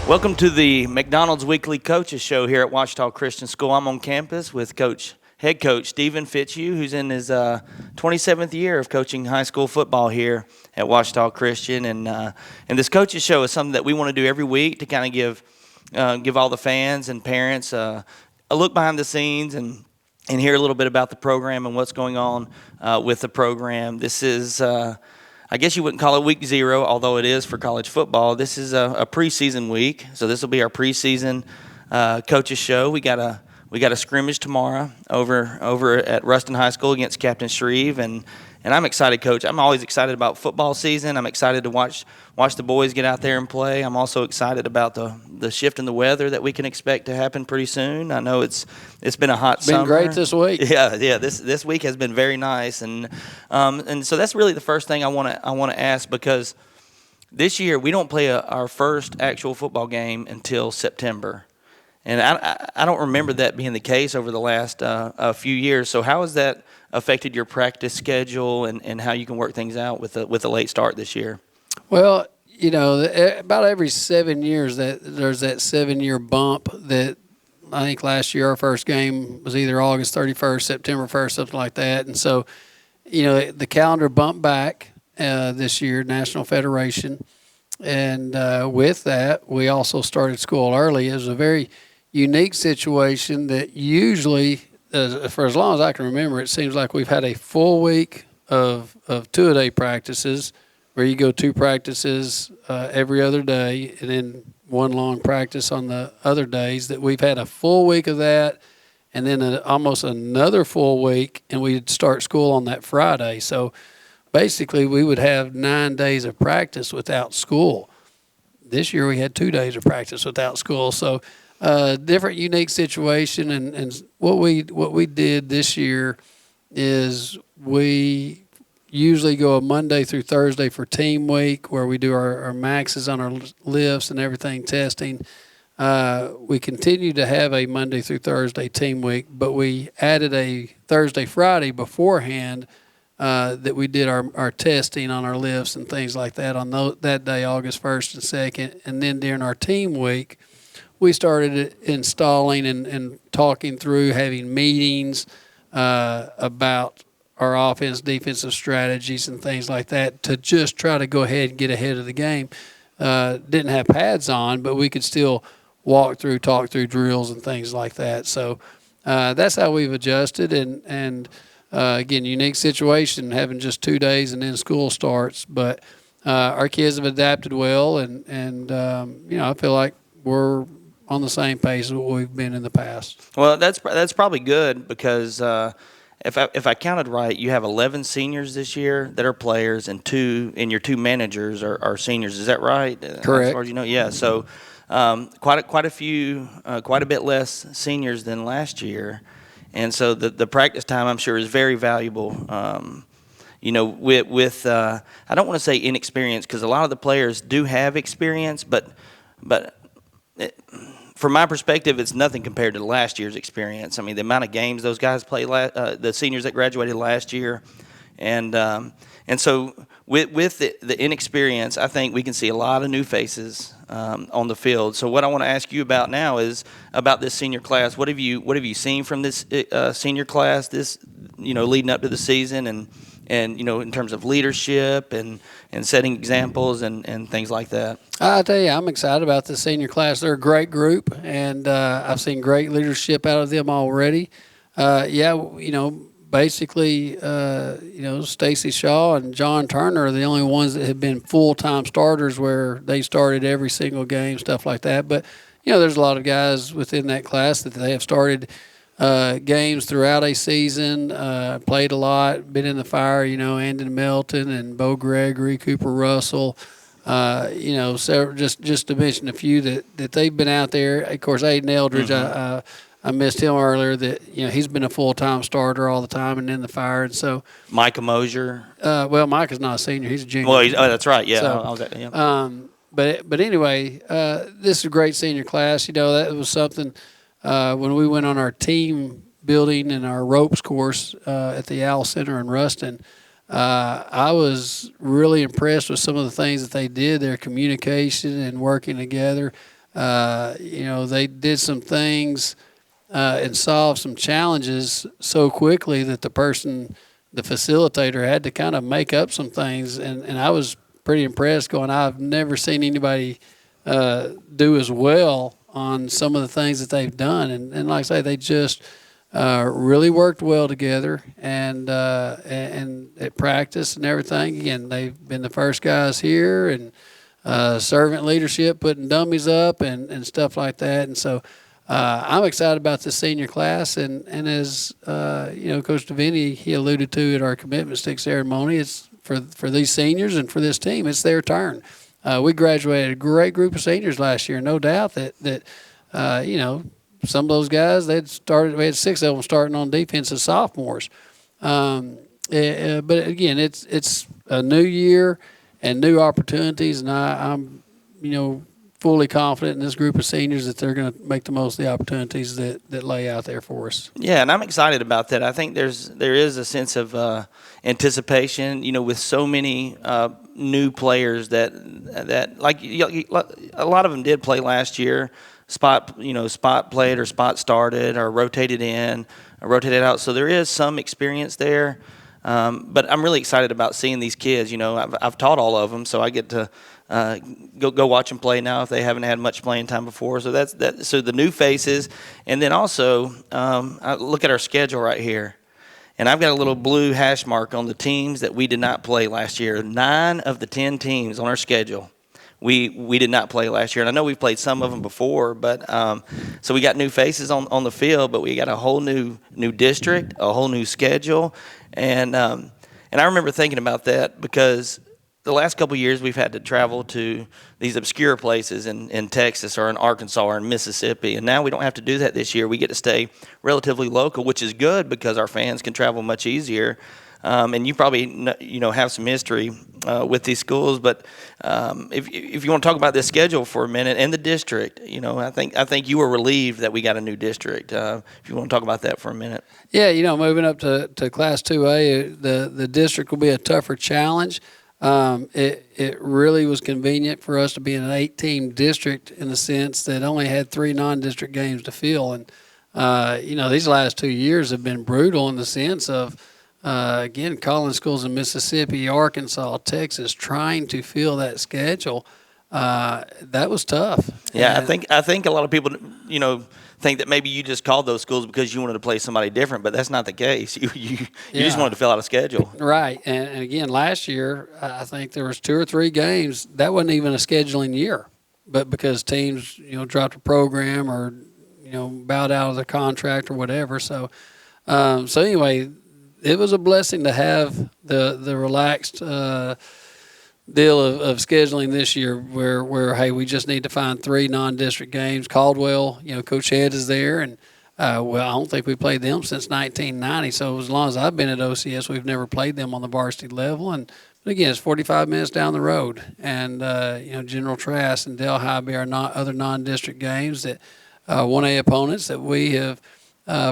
Welcome to the McDonald's Weekly Coaches Show here at Ouachita Christian School. I'm on campus with head coach Stephen Fitzhugh, who's in his 27th year of coaching high school football here at Ouachita Christian. And this Coaches Show is something that we want to do every week to kind of give all the fans and parents a look behind the scenes and hear a little bit about the program and what's going on with the program. This is I guess you wouldn't call it week 0, although it is for college football. This is a preseason week, so this will be our preseason coaches show. We got a scrimmage tomorrow over at Ruston High School against Captain Shreve, and I'm excited, Coach. I'm always excited about football season. I'm excited to watch the boys get out there and play. I'm also excited about the shift in the weather that we can expect to happen pretty soon. I know it's been a hot summer. Been great this week. Yeah. This week has been very nice, and so that's really the first thing I want to ask, because this year we don't play our first actual football game until September. And I don't remember that being the case over the last few years. So how has that affected your practice schedule and how you can work things out with a late start this year? Well, about every 7 years there's that 7-year bump that I think last year our first game was either August 31st, September 1st, something like that. And so, the calendar bumped back this year, National Federation. And with that, we also started school early. It was a very unique situation that usually, for as long as I can remember, it seems like we've had a full week of two-a-day practices where you go 2 practices every other day and then one long practice on the other days. That we've had a full week of that and then almost another full week, and we'd start school on that Friday. So basically we would have 9 days of practice without school. This year we had 2 days of practice without school. So different, unique situation, and what we did this year is we usually go a Monday through Thursday for team week, where we do our maxes on our lifts and everything, testing. We continue to have a Monday through Thursday team week, but we added a Thursday, Friday beforehand that we did our testing on our lifts and things like that on that day, August 1st and 2nd. And then during our team week, we started installing and talking through, having meetings about our offense, defensive strategies and things like that to just try to go ahead and get ahead of the game. Didn't have pads on, but we could still talk through drills and things like that. So that's how we've adjusted. And again, unique situation, having just 2 days and then school starts. But our kids have adapted well, and I feel like we're on the same pace as what we've been in the past. Well, that's probably good, because if I counted right, you have 11 seniors this year that are players, and your 2 managers are seniors. Is that right? Correct. As far as you know, yeah. So quite a bit less seniors than last year, and so the practice time, I'm sure, is very valuable. With I don't want to say inexperience, because a lot of the players do have experience, but from my perspective, it's nothing compared to last year's experience. I mean, the amount of games those guys played, the seniors that graduated last year, and so with the inexperience, I think we can see a lot of new faces on the field. So what I want to ask you about now is about this senior class. What have you seen from this senior class leading up to the season, and in terms of leadership and setting examples and things like that? I'll tell you, I'm excited about the senior class. They're a great group, and I've seen great leadership out of them already. Basically, Stacy Shaw and John Turner are the only ones that have been full-time starters, where they started every single game, stuff like that. But, there's a lot of guys within that class that they have started games throughout a season, played a lot, been in the fire, Andon Melton and Bo Gregory, Cooper Russell, so just to mention a few that they've been out there. Of course, Aiden Eldridge, I missed him earlier, that he's been a full-time starter all the time and in the fire. And so Micah Mosier. Micah's not a senior, he's a junior. Well, that's right, yeah. So, I was at, yeah. But anyway, this is a great senior class. That was something when we went on our team building and our ropes course at the Owl Center in Ruston. I was really impressed with some of the things that they did, their communication and working together. they did some things and solved some challenges so quickly that the facilitator had to kind of make up some things. And I was pretty impressed going, I've never seen anybody do as well on some of the things that they've done. And like I say, they just really worked well together and at practice and everything. Again, they've been the first guys here, and servant leadership, putting dummies up and stuff like that. And so I'm excited about the senior class. And as, Coach Devaney, he alluded to at our commitment stick ceremony, it's for these seniors and for this team, it's their turn. We graduated a great group of seniors last year. No doubt that some of those guys, we had 6 of them starting on defense as sophomores. But again, it's a new year and new opportunities, and I'm fully confident in this group of seniors that they're going to make the most of the opportunities that lay out there for us. Yeah, and I'm excited about that. I think there is a sense of anticipation, with so many new players that like a lot of them did play last year, spot played or spot started or rotated in or rotated out. So there is some experience there. But I'm really excited about seeing these kids. I've taught all of them, so I get to go watch them play now if they haven't had much playing time before. So that's that. So the new faces, and then also I look at our schedule right here, and I've got a little blue hash mark on the teams that we did not play last year. 9 of the 10 teams on our schedule we did not play last year, and I know we've played some of them before, but so we got new faces on the field, but we got a whole new district, a whole new schedule, and I remember thinking about that because the last couple of years we've had to travel to these obscure places in Texas or in Arkansas or in Mississippi, and now we don't have to do that this year. We get to stay relatively local, which is good because our fans can travel much easier. And you probably have some history with these schools, but if you want to talk about this schedule for a minute and the district, I think you were relieved that we got a new district. If you want to talk about that for a minute. Yeah, moving up to Class 2A, the district will be a tougher challenge. It really was convenient for us to be in an 8-team district in the sense that only had 3 non-district games to fill, and these last 2 years have been brutal in the sense of. Again, calling schools in Mississippi, Arkansas, Texas, trying to fill that schedule, that was tough. Yeah, and I think a lot of people, think that maybe you just called those schools because you wanted to play somebody different, but that's not the case. You just wanted to fill out a schedule. Right, and again, last year I think there was 2 or 3 games that wasn't even a scheduling year, but because teams dropped a program or bowed out of the contract or whatever. So anyway. It was a blessing to have the relaxed deal of scheduling this year where hey, we just need to find 3 non-district games. Caldwell, Coach Head is there, and I don't think we played them since 1990. So as long as I've been at OCS, we've never played them on the varsity level. But again, it's 45 minutes down the road, and General Trask and Delhi are not other non-district games that 1A opponents that we have.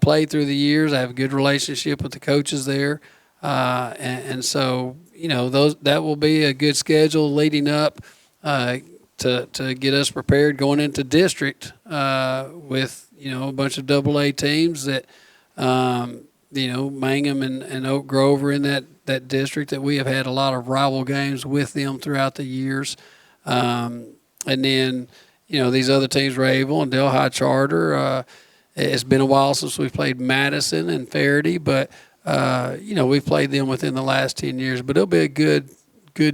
Played through the years. I have a good relationship with the coaches there, and so that will be a good schedule leading up to get us prepared going into district with a bunch of AA teams that Mangum and Oak Grove are in that district that we have had a lot of rival games with them throughout the years, and then these other teams, Rayville and Delhi Charter. It's been a while since we've played Madison and Faraday, but we've played them within the last 10 years. But it'll be a good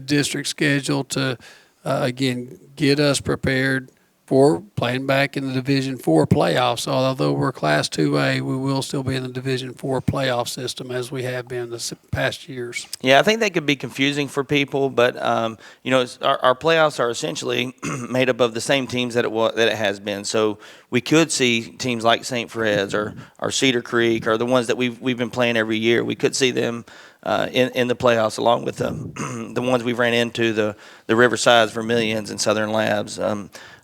district schedule to again get us prepared for playing back in the Division IV playoffs. Although we're Class 2A, we will still be in the Division IV playoff system as we have been the past years. Yeah, I think that could be confusing for people, but our playoffs are essentially made up of the same teams that it has been. So we could see teams like St. Fred's or Cedar Creek or the ones that we've been playing every year. We could see them in the playoffs along with the ones we've ran into, the Riversides, Vermilions, and Southern Labs.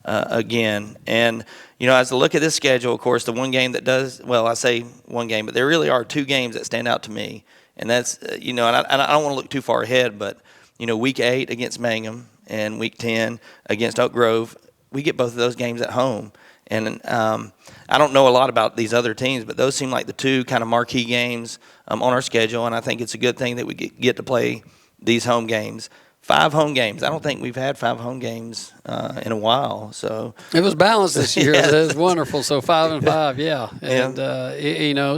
Again. And, as I look at this schedule, of course, the one game that does, well, I say one game, but there really are 2 games that stand out to me. And that's, and I don't want to look too far ahead, but, week 8 against Mangum and week 10 against Oak Grove. get both of those games at home. And I don't know a lot about these other teams, but those seem like the two kind of marquee games on our schedule, and I think it's a good thing that we get to play these home games. 5 home games. I don't think we've had 5 home games in a while. So it was balanced this year. Yes. It was wonderful. So 5 and 5, yeah. And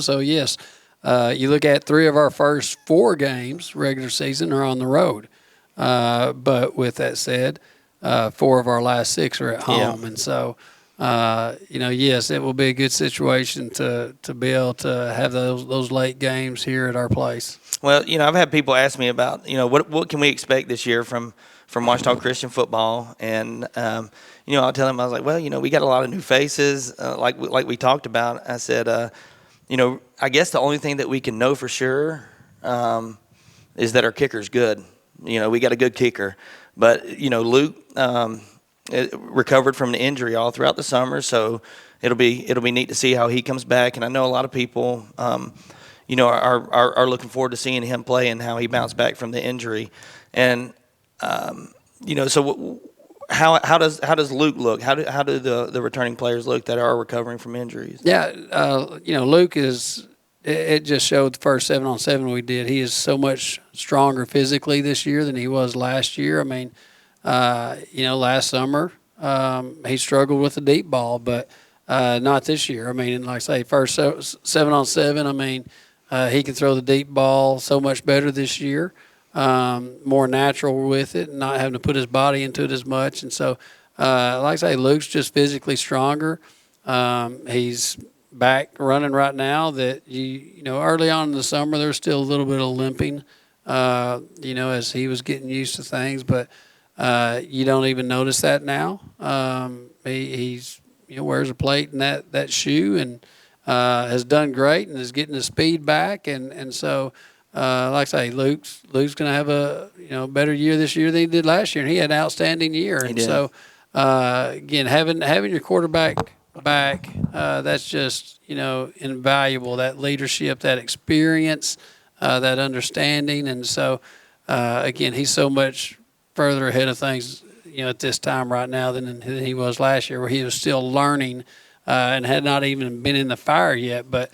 so yes, you look at 3 of our first 4 games regular season are on the road. But with that said, 4 of our last 6 are at home, and so. Yes, it will be a good situation to be able to have those late games here at our place. Well, I've had people ask me about, what can we expect this year from Washita Christian football, and I'll tell them, I was like, well, we got a lot of new faces, like we talked about. I said, I guess the only thing that we can know for sure is that our kicker's good. We got a good kicker, but Luke. Recovered from an injury all throughout the summer, so it'll be neat to see how he comes back. And I know a lot of people, are looking forward to seeing him play and how he bounced back from the injury. And so how does Luke look? How do the returning players look that are recovering from injuries? Yeah, Luke is. It just showed the first 7-on-7 we did. He is so much stronger physically this year than he was last year. I mean. Last summer he struggled with the deep ball, but not this year. I mean, like I say, first 7-on-7. I mean, he can throw the deep ball so much better this year, more natural with it, and not having to put his body into it as much. And so, like I say, Luke's just physically stronger. He's back running right now. That early on in the summer there was still a little bit of limping, as he was getting used to things, but. You don't even notice that now. He's wears a plate in that shoe and has done great and is getting his speed back and so like I say, Luke's going to have a better year this year than he did last year, and he had an outstanding year. And so again, having your quarterback back, that's just invaluable. That leadership, that experience, that understanding, and so again, he's so much further ahead of things, at this time right now than he was last year, where he was still learning and had not even been in the fire yet, but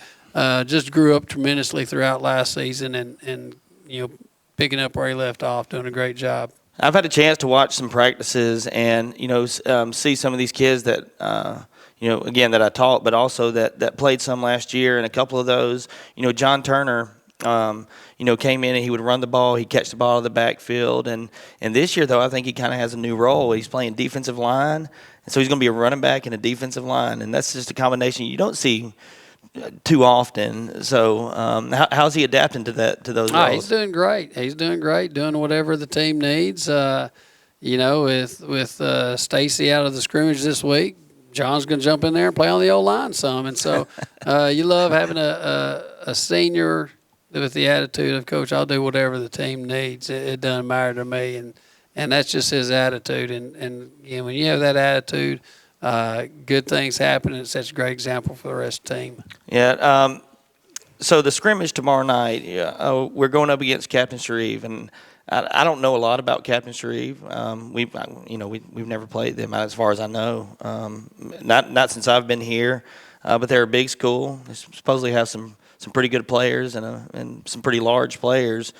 just grew up tremendously throughout last season and picking up where he left off, doing a great job. I've had a chance to watch some practices and see some of these kids that again that I taught, but also that played some last year, and a couple of those, John Turner. Came in and he would run the ball. He'd catch the ball out of the backfield. And this year, though, I think he kind of has a new role. He's playing defensive line, and so he's going to be a running back and a defensive line. And that's just a combination you don't see too often. So how's he adapting to those roles? He's doing great. He's doing great, doing whatever the team needs. With Stacy out of the scrimmage this week, John's going to jump in there and play on the O-line some. And so you love having a senior – with the attitude of, Coach, I'll do whatever the team needs. It doesn't matter to me, and that's just his attitude. And when you have that attitude, good things happen, and it sets a great example for the rest of the team. Yeah. So the scrimmage tomorrow night, we're going up against Captain Shreve, and I don't know a lot about Captain Shreve. We've never played them as far as I know. Not since I've been here, but they're a big school. They supposedly have some pretty good players and some pretty large players.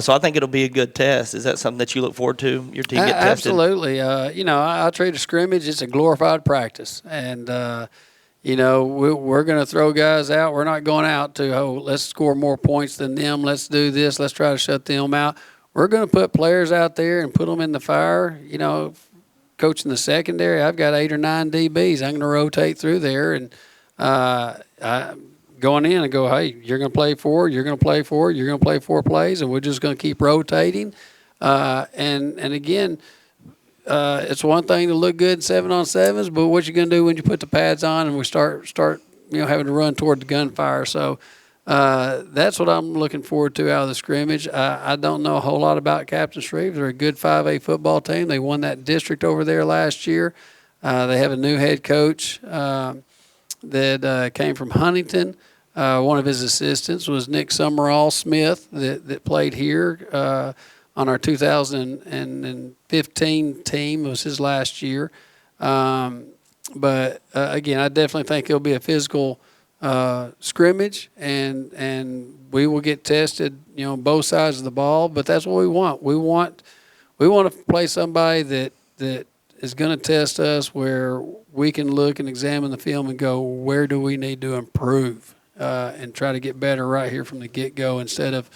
So I think it'll be a good test. Is that something that you look forward to, your team get tested? Absolutely. I treat a scrimmage, it's a glorified practice. And, we're going to throw guys out. We're not going out to, let's score more points than them. Let's do this. Let's try to shut them out. We're going to put players out there and put them in the fire. Coaching the secondary, I've got 8 or 9 DBs. I'm going to rotate through there. And going in and go, hey, you're going to play 4, you're going to play 4, you're going to play 4 plays, and we're just going to keep rotating. And again, it's one thing to look good in 7-on-7s, but what you're going to do when you put the pads on and we start having to run toward the gunfire. So that's what I'm looking forward to out of the scrimmage. I don't know a whole lot about Captain Shreve. They're a good 5A football team. They won that district over there last year. They have a new head coach that came from Huntington. One of his assistants was Nick Summerall Smith that played here on our 2015 team. It was his last year. But again, I definitely think it'll be a physical scrimmage, and we will get tested, on both sides of the ball. But that's what we want. We want to play somebody that is going to test us, where we can look and examine the film and go, where do we need to improve, and try to get better right here from the get-go, instead of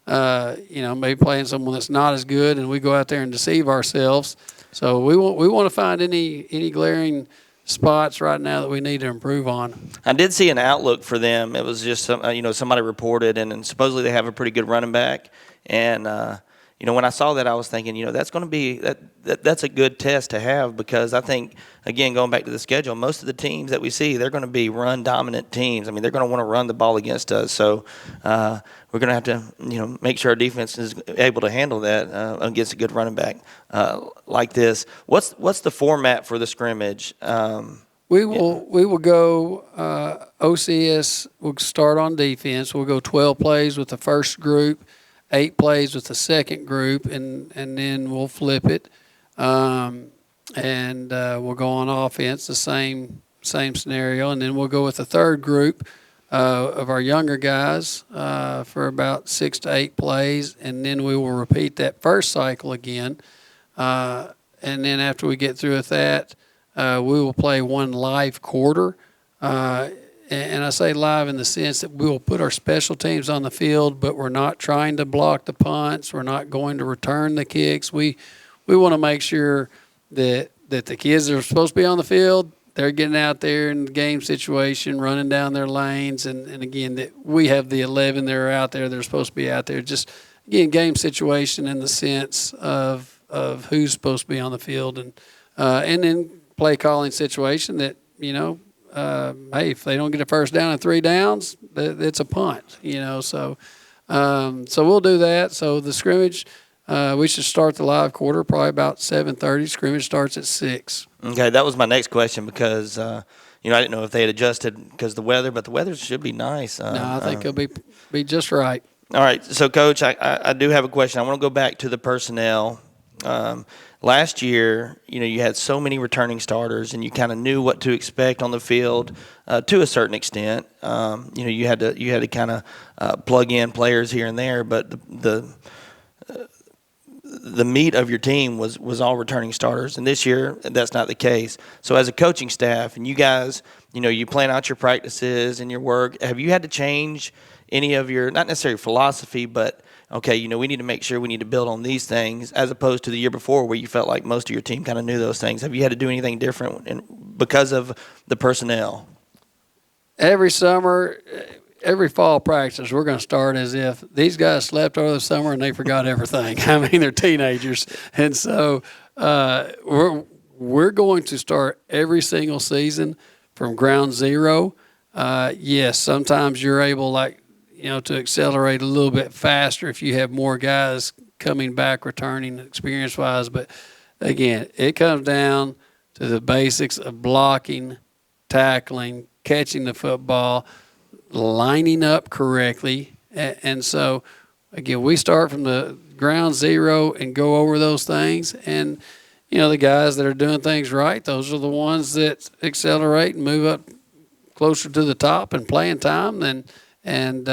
maybe playing someone that's not as good and we go out there and deceive ourselves. So we want to find any glaring spots right now that we need to improve on. I did see an outlook for them. It was just somebody reported, and supposedly they have a pretty good running back. And when I saw that, I was thinking, that's going to be that's a good test to have, because I think, again, going back to the schedule, most of the teams that we see, they're going to be run dominant teams. I mean, they're going to want to run the ball against us. So we're going to have to make sure our defense is able to handle that against a good running back like this. What's the format for the scrimmage? We will go OCS. We'll start on defense. We'll go 12 plays with the first group, 8 plays with the second group, and then we'll flip it, and we'll go on offense, the same scenario, and then we'll go with the third group of our younger guys for about 6 to 8 plays, and then we will repeat that first cycle again, and then after we get through with that, we will play one live quarter. And I say live in the sense that we will put our special teams on the field, but we're not trying to block the punts. We're not going to return the kicks. We want to make sure that the kids that are supposed to be on the field, they're getting out there in the game situation, running down their lanes. And again, that we have the 11 that are out there that are supposed to be out there. Just, again, game situation in the sense of who's supposed to be on the field. And then play calling situation that, hey, if they don't get a first down and 3 downs, it's a punt, So we'll do that. So the scrimmage, we should start the live quarter probably about 7:30. Scrimmage starts at 6. Okay, that was my next question, because I didn't know if they had adjusted because of the weather, but the weather should be nice. No, I think it'll be just right. All right, so Coach, I do have a question. I want to go back to the personnel. Last year, you had so many returning starters, and you kind of knew what to expect on the field to a certain extent. You had to kind of plug in players here and there, but the meat of your team was all returning starters, and this year that's not the case. So as a coaching staff, and you guys, you plan out your practices and your work, have you had to change any of your, not necessarily philosophy, but okay, we need to make sure we need to build on these things, as opposed to the year before where you felt like most of your team kind of knew those things? Have you had to do anything different because of the personnel? Every summer, every fall practice, we're going to start as if these guys slept over the summer and they forgot everything. I mean, they're teenagers. And so we're going to start every single season from ground zero. Yes, sometimes you're able, to accelerate a little bit faster if you have more guys coming back, returning experience-wise. But, again, it comes down to the basics of blocking, tackling, catching the football, lining up correctly. And so, again, we start from the ground zero and go over those things. And, the guys that are doing things right, those are the ones that accelerate and move up closer to the top and playing time. And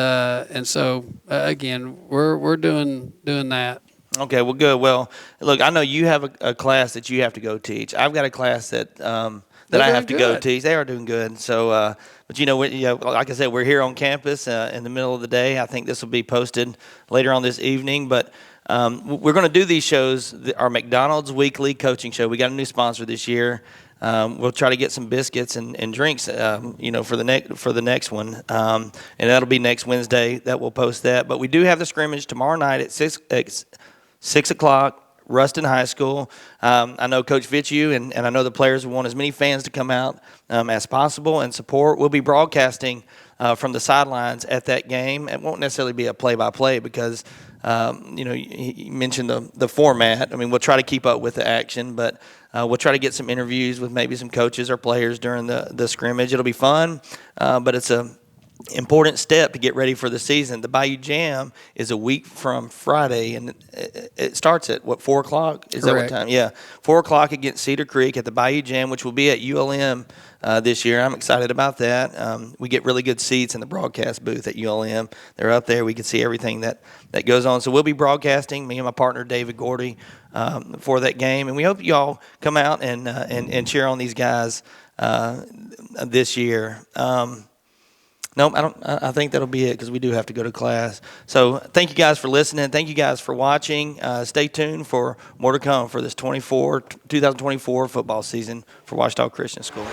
so again, we're doing that. Okay, well, good. Well, look, I know you have a class that you have to go teach. I've got a class that I have to go teach. They are doing good. So, but like I said, we're here on campus in the middle of the day. I think this will be posted later on this evening. But we're going to do these shows, our McDonald's weekly coaching show. We got a new sponsor this year. We'll try to get some biscuits and drinks, for the next one, and that'll be next Wednesday that we'll post that. But we do have the scrimmage tomorrow night at 6 o'clock, Ruston High School. I know Coach Fitzhugh and I know the players want as many fans to come out as possible and support. We'll be broadcasting from the sidelines at that game. It won't necessarily be a play-by-play because you mentioned the format. I mean, we'll try to keep up with the action, but we'll try to get some interviews with maybe some coaches or players during the scrimmage. It'll be fun, but it's a important step to get ready for the season. The Bayou Jam is a week from Friday, and it starts at, 4 o'clock? Is Correct. that what time? Yeah, 4 o'clock against Cedar Creek at the Bayou Jam, which will be at ULM this year. I'm excited about that. We get really good seats in the broadcast booth at ULM. They're up there. We can see everything that goes on. So we'll be broadcasting, me and my partner David Gordy, for that game. And we hope you all come out and cheer on these guys this year. No, I don't. I think that'll be it because we do have to go to class. So thank you guys for listening. Thank you guys for watching. Stay tuned for more to come for this 2024 football season for Ouachita Christian School.